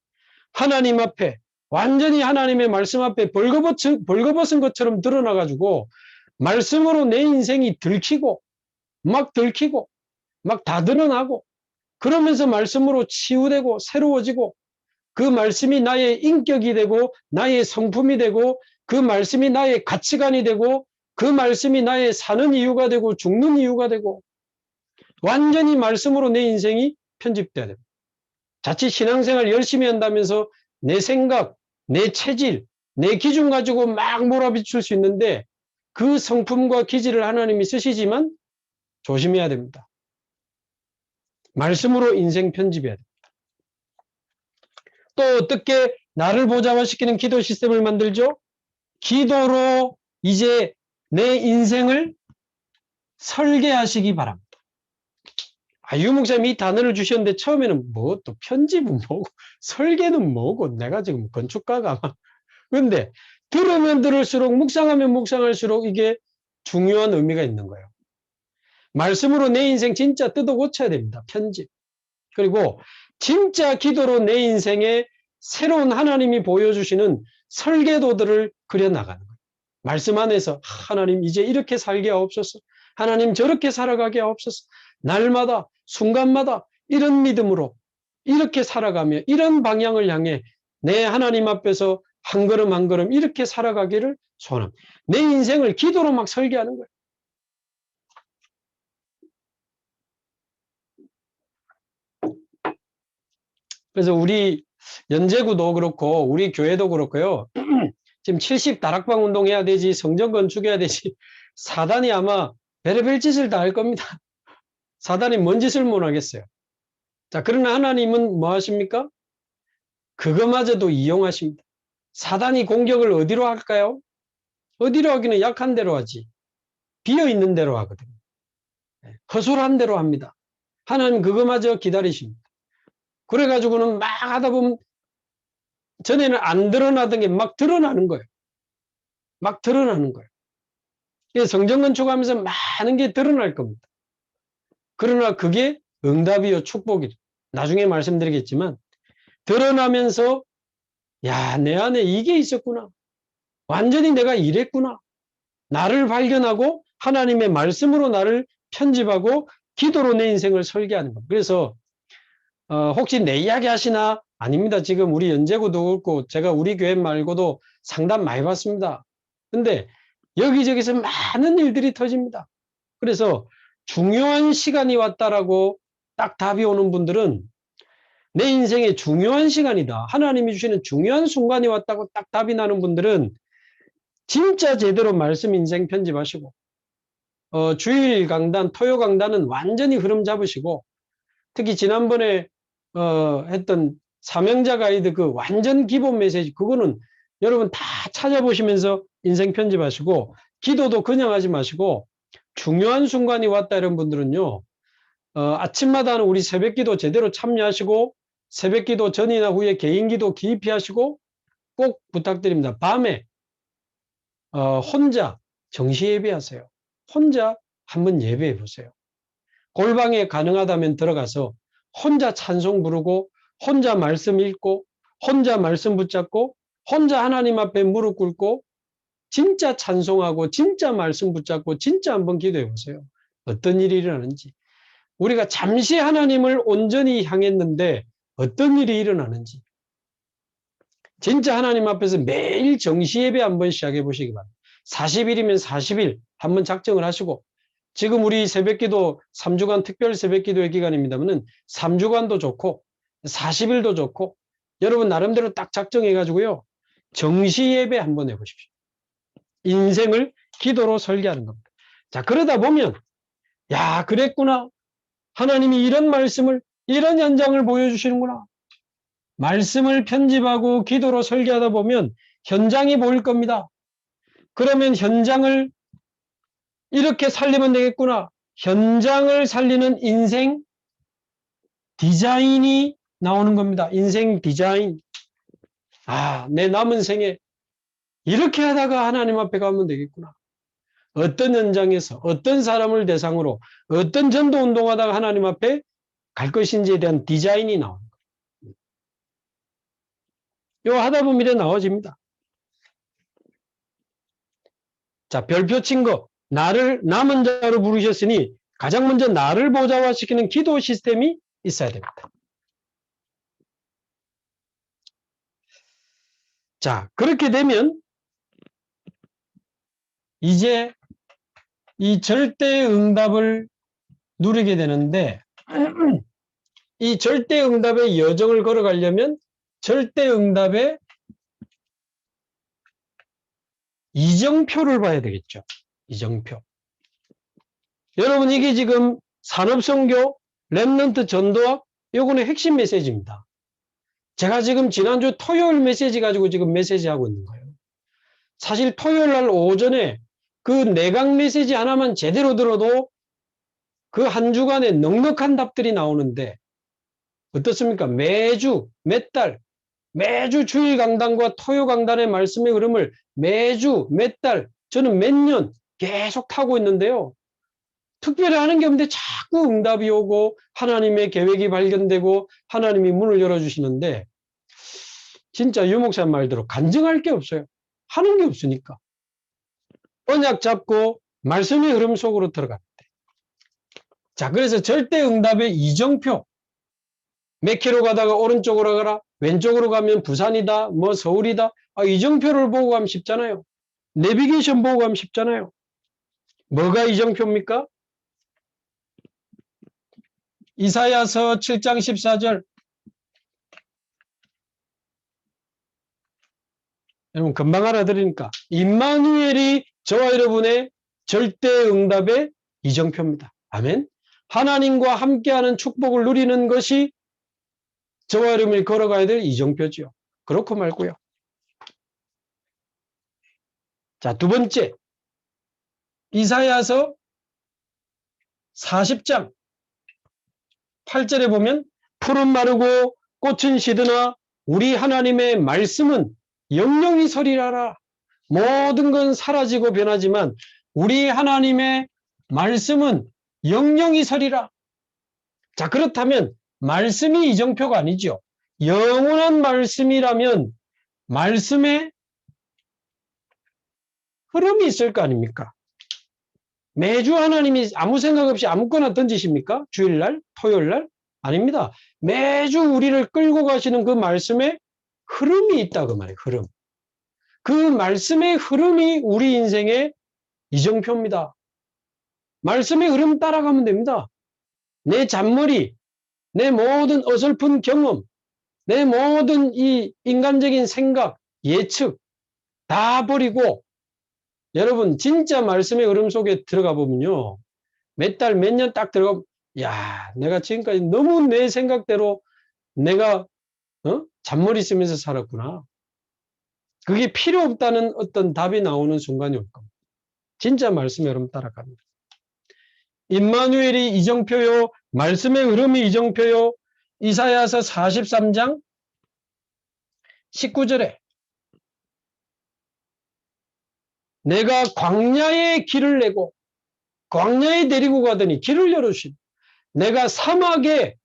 하나님 앞에 완전히 하나님의 말씀 앞에 벌거벗은 것처럼 드러나가지고 말씀으로 내 인생이 들키고 막 다 드러나고 그러면서 말씀으로 치유되고 새로워지고 그 말씀이 나의 인격이 되고 나의 성품이 되고 그 말씀이 나의 가치관이 되고 그 말씀이 나의 사는 이유가 되고 죽는 이유가 되고 완전히 말씀으로 내 인생이 편집돼야 됩니다. 자칫 신앙생활 열심히 한다면서 내 생각, 내 체질, 내 기준 가지고 막 몰아비출 수 있는데 그 성품과 기질을 하나님이 쓰시지만 조심해야 됩니다. 말씀으로 인생 편집해야 됩니다. 또 어떻게 나를 보좌화시키는 기도 시스템을 만들죠? 기도로 이제 내 인생을 설계하시기 바랍니다. 유 목사님이 이 단어를 주셨는데 처음에는 뭐 또 편집은 뭐고 설계는 뭐고 내가 지금 건축가가 그런데 들으면 들을수록 묵상하면 묵상할수록 이게 중요한 의미가 있는 거예요. 말씀으로 내 인생 진짜 뜯어 고쳐야 됩니다. 편집. 그리고 진짜 기도로 내 인생에 새로운 하나님이 보여주시는 설계도들을 그려나가는 거예요. 말씀 안에서 하나님 이제 이렇게 살게 하옵소서. 하나님 저렇게 살아가게 하옵소서. 날마다 순간마다 이런 믿음으로 이렇게 살아가며 이런 방향을 향해 내 하나님 앞에서 한 걸음 한 걸음 이렇게 살아가기를 소원합니다. 내 인생을 기도로 막 설계하는 거예요. 그래서 우리 연제구도 그렇고 우리 교회도 그렇고요. 지금 70 다락방 운동해야 되지, 성전 건축해야 되지. 사단이 아마 별의별 짓을 다 할 겁니다. 사단이 뭔 짓을 못 하겠어요. 자, 그러나 하나님은 뭐 하십니까? 그거마저도 이용하십니다. 사단이 공격을 어디로 할까요? 어디로 하기는 약한 대로 하지. 비어 있는 대로 하거든요. 허술한 대로 합니다. 하나님 그거마저 기다리십니다. 그래가지고는 막 하다 보면 전에는 안 드러나던 게 막 드러나는 거예요. 막 드러나는 거예요. 성전 건축하면서 많은 게 드러날 겁니다. 그러나 그게 응답이요 축복이죠. 나중에 말씀드리겠지만 드러나면서 야, 내 안에 이게 있었구나. 완전히 내가 이랬구나. 나를 발견하고 하나님의 말씀으로 나를 편집하고 기도로 내 인생을 설계하는 겁니다. 그래서 혹시 내 이야기 하시나? 아닙니다. 지금 우리 연제구도 그렇고 제가 우리 교회 말고도 상담 많이 받습니다. 근데 여기저기서 많은 일들이 터집니다. 그래서 중요한 시간이 왔다라고 딱 답이 오는 분들은 내 인생의 중요한 시간이다. 하나님이 주시는 중요한 순간이 왔다고 딱 답이 나는 분들은 진짜 제대로 말씀 인생 편집하시고 주일 강단, 토요 강단은 완전히 흐름 잡으시고 특히 지난번에 했던 사명자 가이드 그 완전 기본 메시지 그거는 여러분 다 찾아보시면서 인생 편집하시고 기도도 그냥 하지 마시고 중요한 순간이 왔다 이런 분들은요 아침마다 하는 우리 새벽기도 제대로 참여하시고 새벽기도 전이나 후에 개인기도 깊이 하시고 꼭 부탁드립니다. 밤에 혼자 정시 예배하세요. 혼자 한번 예배해 보세요. 골방에 가능하다면 들어가서 혼자 찬송 부르고 혼자 말씀 읽고 혼자 말씀 붙잡고 혼자 하나님 앞에 무릎 꿇고 진짜 찬송하고 진짜 말씀 붙잡고 진짜 한번 기도해 보세요. 어떤 일이 일어나는지. 우리가 잠시 하나님을 온전히 향했는데 어떤 일이 일어나는지. 진짜 하나님 앞에서 매일 정시 예배 한번 시작해 보시기 바랍니다. 40일이면 40일 한번 작정을 하시고 지금 우리 새벽기도 3주간 특별 새벽기도의 기간입니다만은 3주간도 좋고 40일도 좋고 여러분 나름대로 딱 작정해 가지고요. 정시 예배 한번 해 보십시오. 인생을 기도로 설계하는 겁니다. 자, 그러다 보면 야, 그랬구나. 하나님이 이런 말씀을 이런 현장을 보여주시는구나. 말씀을 편집하고 기도로 설계하다 보면 현장이 보일 겁니다. 그러면 현장을 이렇게 살리면 되겠구나. 현장을 살리는 인생 디자인이 나오는 겁니다. 인생 디자인. 아, 내 남은 생에 이렇게 하다가 하나님 앞에 가면 되겠구나. 어떤 현장에서 어떤 사람을 대상으로 어떤 전도 운동하다가 하나님 앞에 갈 것인지에 대한 디자인이 나오는 거예요. 이거 하다 보면 이래 나와집니다. 자, 별표 친 거. 나를 남은 자로 부르셨으니 가장 먼저 나를 보좌화시키는 기도 시스템이 있어야 됩니다. 자, 그렇게 되면 이제 이 절대 응답을 누리게 되는데 이 절대 응답의 여정을 걸어가려면 절대 응답의 이정표를 봐야 되겠죠. 이정표. 여러분 이게 지금 산업선교, 랩런트 전도학 요거는 핵심 메시지입니다. 제가 지금 지난주 토요일 메시지 가지고 지금 메시지 하고 있는 거예요. 사실 토요일 날 오전에 그 내각 메시지 하나만 제대로 들어도 그 한 주간에 넉넉한 답들이 나오는데 어떻습니까? 매주, 몇 달, 매주 주일 강단과 토요 강단의 말씀의 흐름을 매주, 몇 달, 저는 몇 년 계속 타고 있는데요. 특별히 하는 게 없는데 자꾸 응답이 오고 하나님의 계획이 발견되고 하나님이 문을 열어주시는데 진짜 유 목사 말대로 간증할 게 없어요. 하는 게 없으니까. 언약 잡고 말씀의 흐름 속으로 들어갑니다. 자, 그래서 절대 응답의 이정표. 몇 킬로 가다가 오른쪽으로 가라. 왼쪽으로 가면 부산이다. 뭐 서울이다. 이정표를 보고 가면 쉽잖아요. 내비게이션 보고 가면 쉽잖아요. 뭐가 이정표입니까? 이사야서 7장 14절. 여러분 금방 알아들으니까. 임마누엘이 저와 여러분의 절대 응답의 이정표입니다. 아멘. 하나님과 함께하는 축복을 누리는 것이 저와 여러분이 걸어가야 될 이정표지요. 그렇고 말고요. 자, 두 번째. 이사야서 40장 8절에 보면 푸른 마르고 꽃은 시드나 우리 하나님의 말씀은 영영이 서리라라. 모든 건 사라지고 변하지만 우리 하나님의 말씀은 영영이 서리라. 자, 그렇다면 말씀이 이정표가 아니죠. 영원한 말씀이라면 말씀에 흐름이 있을 거 아닙니까? 매주 하나님이 아무 생각 없이 아무거나 던지십니까? 주일날? 토요일날? 아닙니다. 매주 우리를 끌고 가시는 그 말씀에 흐름이 있다 그 말이에요. 흐름. 그 말씀의 흐름이 우리 인생의 이정표입니다. 말씀의 흐름 따라가면 됩니다. 내 잔머리, 내 모든 어설픈 경험, 내 모든 이 인간적인 생각, 예측 다 버리고 여러분 진짜 말씀의 흐름 속에 들어가 보면요. 몇 달, 몇 년 딱 들어가 야, 내가 지금까지 너무 내 생각대로 내가 잔머리 쓰면서 살았구나. 그게 필요 없다는 어떤 답이 나오는 순간이 올 겁니다. 진짜 말씀의 흐름 따라갑니다. 임마누엘이 이정표요. 말씀의 흐름이 이정표요. 이사야서 43장 19절에 내가 광야에 길을 내고 광야에 데리고 가더니 길을 열어주신 내가 사막에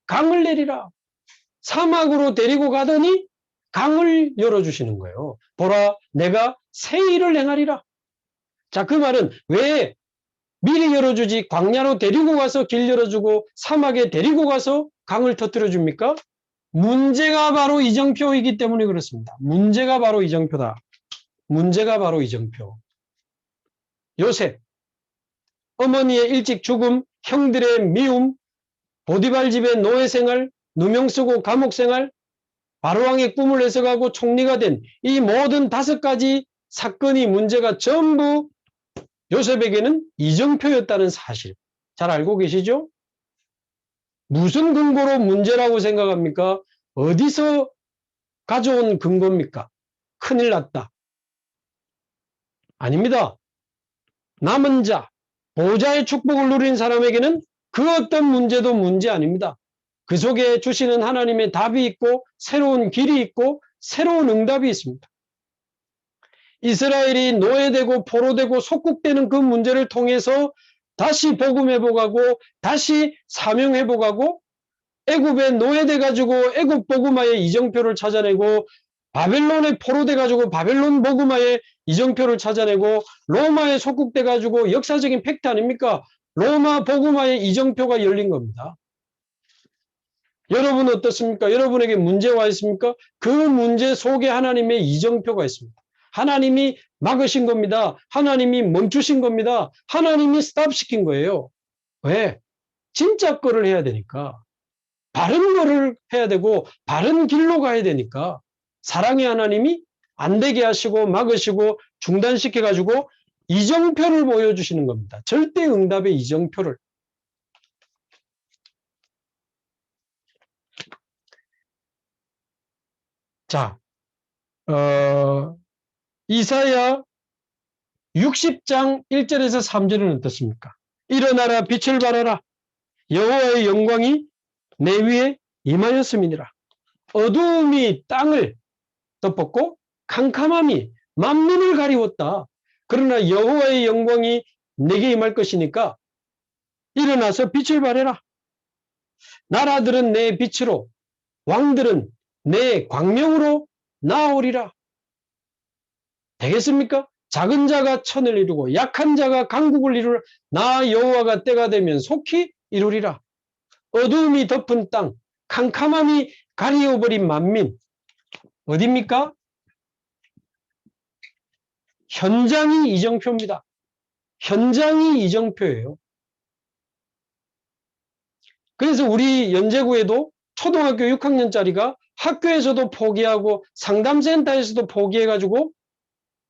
강을 내리라. 사막으로 데리고 가더니 강을 열어주시는 거예요. 보라 내가 새 일을 행하리라. 자, 그 말은 왜 미리 열어주지 광야로 데리고 가서 길 열어주고 사막에 데리고 가서 강을 터뜨려 줍니까? 문제가 바로 이정표이기 때문에 그렇습니다. 문제가 바로 이정표다. 문제가 바로 이정표. 요셉, 어머니의 일찍 죽음, 형들의 미움, 보디발 집의 노예 생활, 누명 쓰고 감옥 생활, 바로왕의 꿈을 해석하고 총리가 된 이 모든 5가지 사건이 문제가 전부 요셉에게는 이정표였다는 사실. 잘 알고 계시죠? 무슨 근거로 문제라고 생각합니까? 어디서 가져온 근거입니까? 큰일 났다. 아닙니다. 남은 자, 보호자의 축복을 누린 사람에게는 그 어떤 문제도 문제 아닙니다. 그 속에 주시는 하나님의 답이 있고 새로운 길이 있고 새로운 응답이 있습니다. 이스라엘이 노예되고 포로되고 속국되는 그 문제를 통해서 다시 복음회복하고 다시 사명회복하고 애굽에 노예돼 가지고 애굽 복음화의 이정표를 찾아내고 바벨론에 포로돼 가지고 바벨론 복음화의 이정표를 찾아내고 로마에 속국돼 가지고 역사적인 팩트 아닙니까? 로마 복음화의 이정표가 열린 겁니다. 여러분은 어떻습니까? 여러분에게 문제와 있습니까? 그 문제 속에 하나님의 이정표가 있습니다. 하나님이 막으신 겁니다. 하나님이 멈추신 겁니다. 하나님이 스탑시킨 거예요. 왜? 진짜 거를 해야 되니까. 바른 거를 해야 되고 바른 길로 가야 되니까 사랑의 하나님이 안 되게 하시고 막으시고 중단시켜가지고 이정표를 보여주시는 겁니다. 절대 응답의 이정표를. 자, 이사야 60장 1절에서 3절은 어떻습니까? 일어나라 빛을 발하라. 여호와의 영광이 내 위에 임하였음이니라. 어두움이 땅을 덮었고 캄캄함이 만민을 가리웠다. 그러나 여호와의 영광이 내게 임할 것이니까 일어나서 빛을 발해라. 나라들은 내 빛으로 왕들은 내 광명으로 나오리라. 되겠습니까? 작은 자가 천을 이루고 약한 자가 강국을 이루라. 나 여호와가 때가 되면 속히 이루리라. 어두움이 덮은 땅, 캄캄함이 가리워버린 만민. 어디입니까? 현장이 이정표입니다. 현장이 이정표예요. 그래서 우리 연제구에도 초등학교 6학년짜리가 학교에서도 포기하고 상담센터에서도 포기해가지고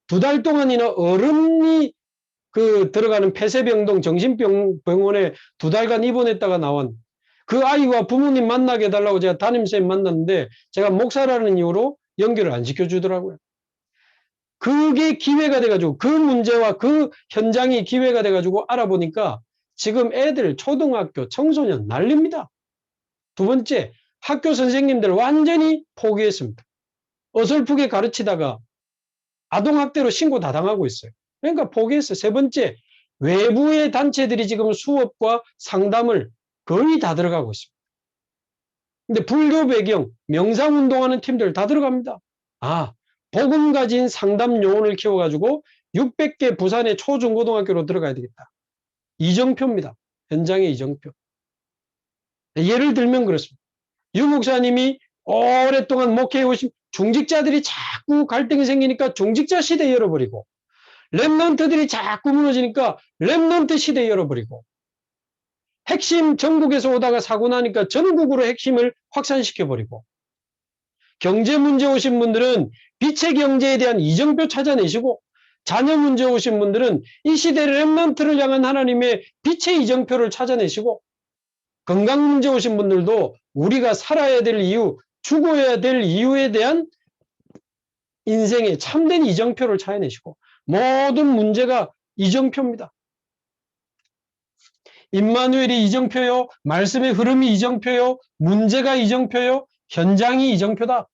2달 동안이나 어른이 들어가는 폐쇄병동 정신병원에 2달간 입원했다가 나온 그 아이와 부모님 만나게 해달라고 제가 담임쌤 만났는데 제가 목사라는 이유로 연결을 안 시켜주더라고요. 그게 기회가 돼가지고 그 문제와 그 현장이 기회가 돼가지고 알아보니까 지금 애들 초등학교 청소년 난립니다. 두 번째, 학교 선생님들 완전히 포기했습니다. 어설프게 가르치다가 아동학대로 신고 다 당하고 있어요. 그러니까 포기했어요. 세 번째, 외부의 단체들이 지금 수업과 상담을 거의 다 들어가고 있습니다. 근데 불교 배경, 명상운동하는 팀들 다 들어갑니다. 아, 복음 가진 상담 요원을 키워가지고 600개 부산의 초중고등학교로 들어가야 되겠다. 이정표입니다. 현장의 이정표. 예를 들면 그렇습니다. 유 목사님이 오랫동안 목회해 오신 중직자들이 자꾸 갈등이 생기니까 중직자 시대 열어버리고 랩런트들이 자꾸 무너지니까 랩런트 시대 열어버리고 핵심 전국에서 오다가 사고 나니까 전국으로 핵심을 확산시켜버리고 경제 문제 오신 분들은 빛의 경제에 대한 이정표 찾아내시고 자녀 문제 오신 분들은 이 시대의 랩런트를 향한 하나님의 빛의 이정표를 찾아내시고 건강 문제 오신 분들도 우리가 살아야 될 이유, 죽어야 될 이유에 대한 인생의 참된 이정표를 찾아내시고 모든 문제가 이정표입니다. 임마누엘이 이정표요, 말씀의 흐름이 이정표요, 문제가 이정표요, 현장이 이정표다.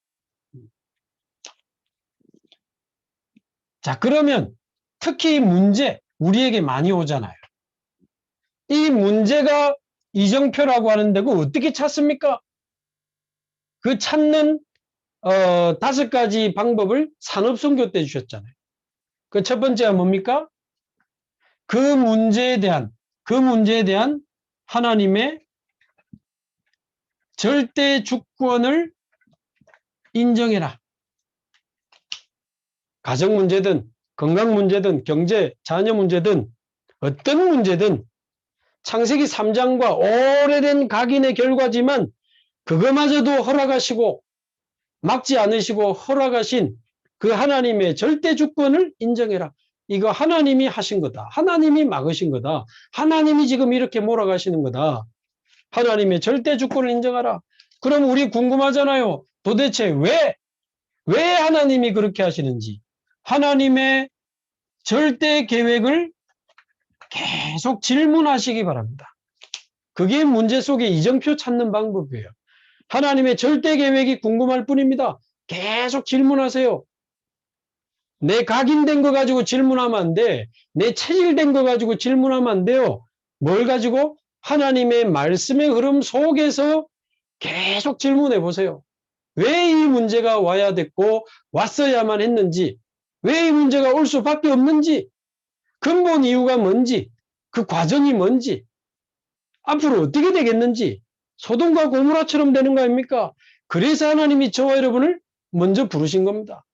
자, 그러면 특히 문제, 우리에게 많이 오잖아요. 이 문제가 이정표라고 하는데 그 어떻게 찾습니까? 그 찾는 5가지 방법을 산업선교 때 주셨잖아요. 그 첫 번째가 뭡니까? 그 문제에 대한 하나님의 절대 주권을 인정해라. 가정 문제든 건강 문제든 경제, 자녀 문제든 어떤 문제든 창세기 3장과 오래된 각인의 결과지만 그거마저도 허락하시고 막지 않으시고 허락하신 그 하나님의 절대 주권을 인정해라. 이거 하나님이 하신 거다. 하나님이 막으신 거다. 하나님이 지금 이렇게 몰아가시는 거다. 하나님의 절대 주권을 인정하라. 그럼 우리 궁금하잖아요. 도대체 왜 하나님이 그렇게 하시는지. 하나님의 절대 계획을 계속 질문하시기 바랍니다. 그게 문제 속의 이정표 찾는 방법이에요. 하나님의 절대 계획이 궁금할 뿐입니다. 계속 질문하세요. 내 각인된 거 가지고 질문하면 안 돼. 내 체질된 거 가지고 질문하면 안 돼요. 뭘 가지고? 하나님의 말씀의 흐름 속에서 계속 질문해 보세요. 왜 이 문제가 와야 됐고 왔어야만 했는지, 왜 이 문제가 올 수밖에 없는지, 근본 이유가 뭔지, 그 과정이 뭔지, 앞으로 어떻게 되겠는지, 소돔과 고모라처럼 되는 거 아닙니까? 그래서 하나님이 저와 여러분을 먼저 부르신 겁니다.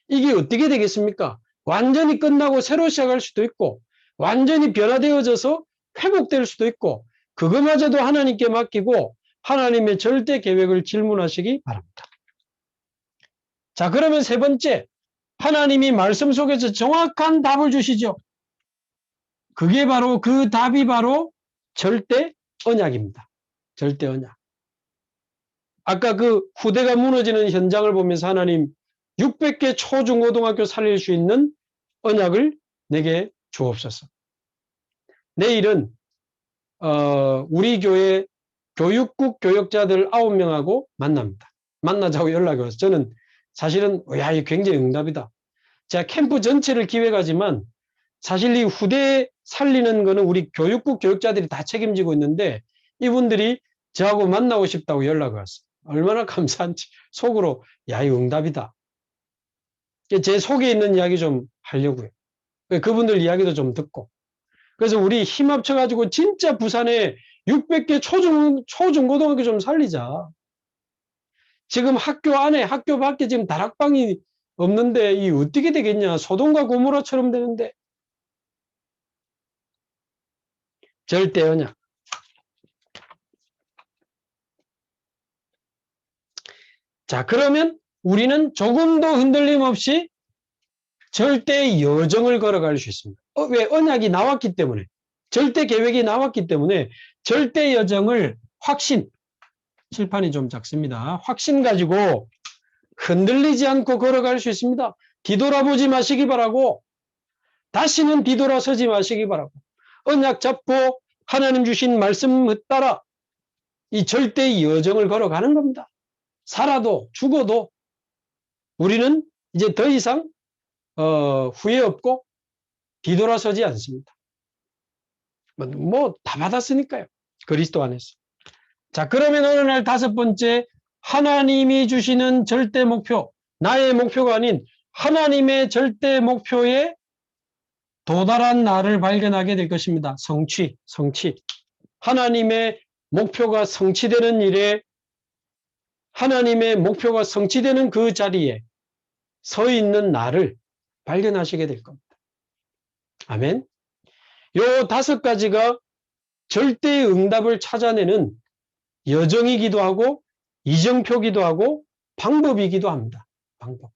이게 어떻게 되겠습니까? 완전히 끝나고 새로 시작할 수도 있고 완전히 변화되어져서 회복될 수도 있고 그것마저도 하나님께 맡기고 하나님의 절대 계획을 질문하시기 바랍니다. 자, 그러면 세 번째, 하나님이 말씀 속에서 정확한 답을 주시죠. 그게 바로 그 답이 바로 절대 언약입니다. 절대 언약. 아까 그 후대가 무너지는 현장을 보면서 하나님 600개 초중고등학교 살릴 수 있는 언약을 내게 주옵소서. 내일은 우리 교회 교육국 교역자들 9명하고 만납니다. 만나자고 연락이 와서 저는 사실은 야, 이 굉장히 응답이다. 제가 캠프 전체를 기획하지만 사실 이 후대 살리는 거는 우리 교육국 교역자들이 다 책임지고 있는데 이분들이 저하고 만나고 싶다고 연락이 왔어요. 얼마나 감사한지 속으로 야, 이 응답이다. 제 속에 있는 이야기 좀 하려고요. 그분들 이야기도 좀 듣고. 그래서 우리 힘 합쳐가지고 진짜 부산에 600개 초중고등학교 좀 살리자. 지금 학교 안에, 학교 밖에 지금 다락방이 없는데 이 어떻게 되겠냐. 소돔과 고모라처럼 되는데. 절대 언약. 자, 그러면 우리는 조금도 흔들림 없이 절대 여정을 걸어갈 수 있습니다. 왜? 언약이 나왔기 때문에. 절대 계획이 나왔기 때문에 절대 여정을 확신, 칠판이 좀 작습니다. 확신 가지고 흔들리지 않고 걸어갈 수 있습니다. 뒤돌아보지 마시기 바라고, 다시는 뒤돌아서지 마시기 바라고, 언약 잡고 하나님 주신 말씀 따라 이 절대 여정을 걸어가는 겁니다. 살아도 죽어도 우리는 이제 더 이상 후회 없고 뒤돌아서지 않습니다. 뭐 다 받았으니까요. 그리스도 안에서. 자, 그러면 어느 날 다섯 번째, 하나님이 주시는 절대 목표, 나의 목표가 아닌 하나님의 절대 목표에 도달한 나를 발견하게 될 것입니다. 성취. 하나님의 목표가 성취되는 일에, 하나님의 목표가 성취되는 그 자리에 서 있는 나를 발견하시게 될 겁니다. 아멘. 요 다섯 가지가 절대의 응답을 찾아내는 여정이기도 하고 이정표기도 하고 방법이기도 합니다. 방법.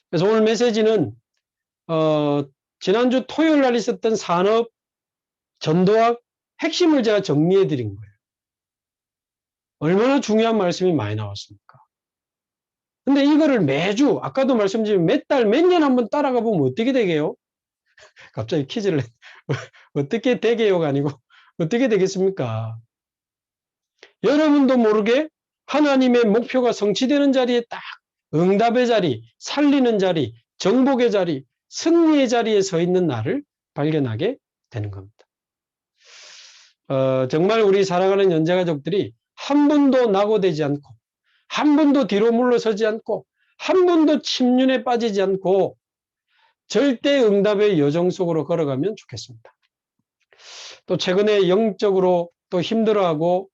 그래서 오늘 메시지는 지난주 토요일 날 있었던 산업 전도학 핵심을 제가 정리해 드린 거예요. 얼마나 중요한 말씀이 많이 나왔습니까? 근데 이거를 매주, 아까도 말씀드린 몇 달, 몇 년 한번 따라가 보면 어떻게 되게요? 갑자기 퀴즈를 어떻게 되게요가 아니고 어떻게 되겠습니까? 여러분도 모르게 하나님의 목표가 성취되는 자리에 딱 응답의 자리, 살리는 자리, 정복의 자리, 승리의 자리에 서 있는 나를 발견하게 되는 겁니다. 정말 우리 사랑하는 연재가족들이 한 번도 낙오되지 않고, 한 번도 뒤로 물러서지 않고, 한 번도 침륜에 빠지지 않고 절대 응답의 여정 속으로 걸어가면 좋겠습니다. 또 최근에 영적으로 또 힘들어하고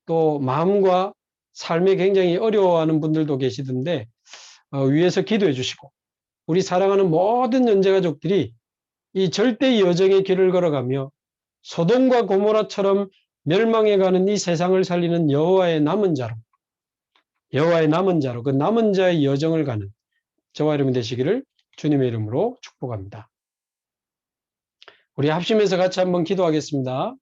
또 마음과 삶에 굉장히 어려워하는 분들도 계시던데 위에서 기도해 주시고, 우리 사랑하는 모든 연재가족들이 이 절대 여정의 길을 걸어가며 소돔과 고모라처럼 멸망해가는 이 세상을 살리는 여호와의 남은 자로 그 남은 자의 여정을 가는 저와 여러분 되시기를 주님의 이름으로 축복합니다. 우리 합심해서 같이 한번 기도하겠습니다.